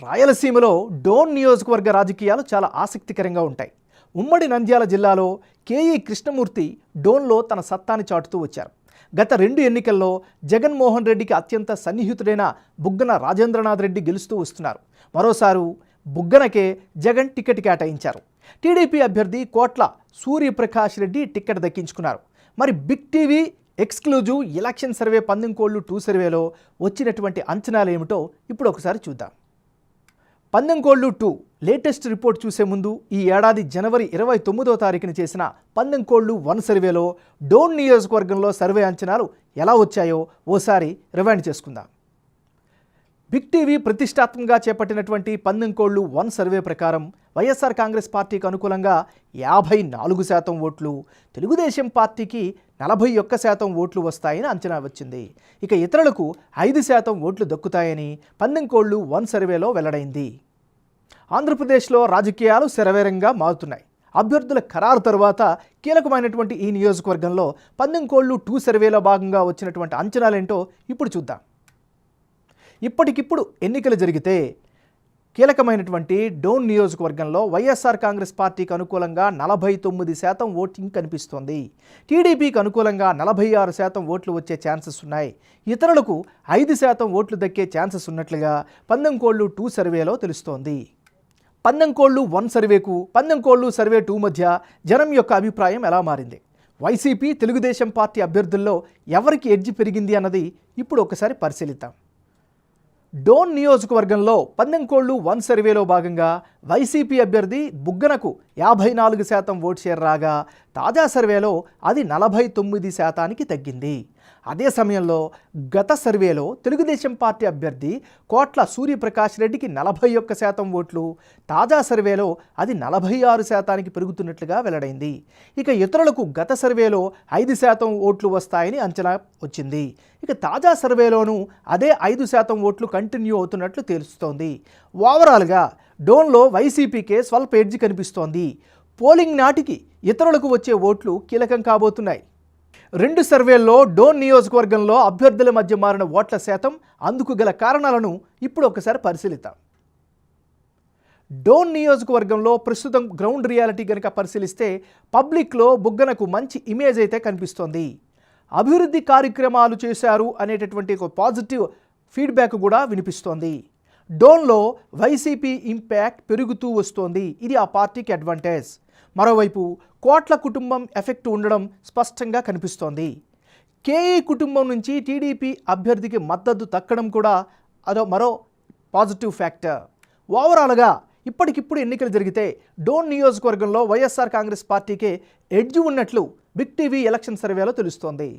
రాయలసీమలో డోన్ నియోజకవర్గ రాజకీయాలు చాలా ఆసక్తికరంగా ఉంటాయి. ఉమ్మడి నంద్యాల జిల్లాలో కేఈ కృష్ణమూర్తి డోన్లో తన సత్తాని చాటుతూ వచ్చారు. గత 2 ఎన్నికల్లో జగన్మోహన్ రెడ్డికి అత్యంత సన్నిహితుడైన బుగ్గన రాజేంద్రనాథ్ రెడ్డి గెలుస్తూ వస్తున్నారు. మరోసారి బుగ్గనకే జగన్ టికెట్ కేటాయించారు. టీడీపీ అభ్యర్థి కోట్ల సూర్యప్రకాష్ రెడ్డి టికెట్ దక్కించుకున్నారు. మరి big TV exclusive election survey పందెంకోళ్ళు 2 సర్వేలో వచ్చినటువంటి అంచనాలు ఏమిటో ఇప్పుడు ఒకసారి చూద్దాం. పందెంకోళ్ళు 2 లేటెస్ట్ రిపోర్ట్ చూసే ముందు ఈ ఏడాది జనవరి 29వ తారీఖున చేసిన పందెంకోళ్ళు 1 సర్వేలో డోన్ నియోజకవర్గంలో సర్వే అంచనాలు ఎలా వచ్చాయో ఓసారి రివైండ్ చేసుకుందాం. బిగ్ టీవీ ప్రతిష్టాత్మకంగా చేపట్టినటువంటి పందెంకోళ్ళు 1 సర్వే ప్రకారం వైఎస్ఆర్ కాంగ్రెస్ పార్టీకి అనుకూలంగా 54% ఓట్లు, తెలుగుదేశం పార్టీకి 41% ఓట్లు వస్తాయని అంచనా వచ్చింది. ఇక ఇతరులకు 5% ఓట్లు దక్కుతాయని పందెంకోళ్ళు 1 సర్వేలో వెల్లడైంది. ఆంధ్రప్రదేశ్లో రాజకీయాలు శరవేగంగా మారుతున్నాయి. అభ్యర్థుల ఖరారు తర్వాత కీలకమైనటువంటి ఈ నియోజకవర్గంలో పందెంకోళ్ళు 2 సర్వేలో భాగంగా వచ్చినటువంటి అంచనాలేంటో ఇప్పుడు చూద్దాం. ఇప్పటికిప్పుడు ఎన్నికలు జరిగితే కీలకమైనటువంటి డోన్ నియోజకవర్గంలో వైఎస్ఆర్ కాంగ్రెస్ పార్టీకి అనుకూలంగా 49% ఓటింగ్ కనిపిస్తోంది. టీడీపీకి అనుకూలంగా 46% ఓట్లు వచ్చే ఛాన్సెస్ ఉన్నాయి. ఇతరులకు 5% ఓట్లు దక్కే ఛాన్సెస్ ఉన్నట్లుగా పందెంకోళ్ళు 2 సర్వేలో తెలుస్తోంది. పందెంకోళ్ళు 1 సర్వేకు పందెంకోళ్ళు సర్వే 2 మధ్య జనం యొక్క అభిప్రాయం ఎలా మారింది? వైసీపీ తెలుగుదేశం పార్టీ అభ్యర్థుల్లో ఎవరికి ఎడ్జ్ పెరిగింది అన్నది ఇప్పుడు ఒకసారి పరిశీలిద్దాం. డోన్ నియోజకవర్గంలో పందెంకోళ్ళు 1 సర్వేలో భాగంగా వైసీపీ అభ్యర్థి బుగ్గనకు 54% ఓట్ షేర్ రాగా తాజా సర్వేలో అది 49%కి తగ్గింది. అదే సమయంలో గత సర్వేలో తెలుగుదేశం పార్టీ అభ్యర్థి కోట్ల సూర్యప్రకాష్ రెడ్డికి 41% ఓట్లు, తాజా సర్వేలో అది 46%కి పెరుగుతున్నట్లుగా వెల్లడైంది. ఇక ఇతరులకు గత సర్వేలో 5% ఓట్లు వస్తాయని అంచనా వచ్చింది. ఇక తాజా సర్వేలోనూ అదే 5% ఓట్లు కంటిన్యూ అవుతున్నట్లు తెలుస్తోంది. ఓవరాల్గా డోన్లో వైసీపీకే స్వల్ప ఎడ్జ్ కనిపిస్తోంది. పోలింగ్ నాటికి ఇతరులకు వచ్చే ఓట్లు కీలకం కాబోతున్నాయి. 2 సర్వేల్లో డోన్ నియోజకవర్గంలో అభ్యర్థుల మధ్య మారిన ఓట్ల శాతం, అందుకు గల కారణాలను ఇప్పుడు ఒకసారి పరిశీలిద్దాం. డోన్ నియోజకవర్గంలో ప్రస్తుతం గ్రౌండ్ రియాలిటీ కనుక పరిశీలిస్తే పబ్లిక్లో బుగ్గనకు మంచి ఇమేజ్ అయితే కనిపిస్తోంది. అభివృద్ధి కార్యక్రమాలు చేశారు అనేటటువంటి ఒక పాజిటివ్ ఫీడ్బ్యాక్ కూడా వినిపిస్తోంది. డోన్లో వైసీపీ ఇంపాక్ట్ పెరుగుతూ వస్తోంది. ఇది ఆ పార్టీకి అడ్వాంటేజ్. మరోవైపు కోట్ల కుటుంబం ఎఫెక్ట్ ఉండడం స్పష్టంగా కనిపిస్తోంది. కేఈ కుటుంబం నుంచి టీడీపీ అభ్యర్థికి మద్దతు దక్కడం కూడా మరో పాజిటివ్ ఫ్యాక్టర్. ఓవరాల్గా ఇప్పటికిప్పుడు ఎన్నికలు జరిగితే డోన్ నియోజకవర్గంలో వైఎస్ఆర్ కాంగ్రెస్ పార్టీకే ఎడ్జ్ ఉన్నట్లు బిగ్ టీవీ ఎలక్షన్ సర్వేలో తెలుస్తోంది.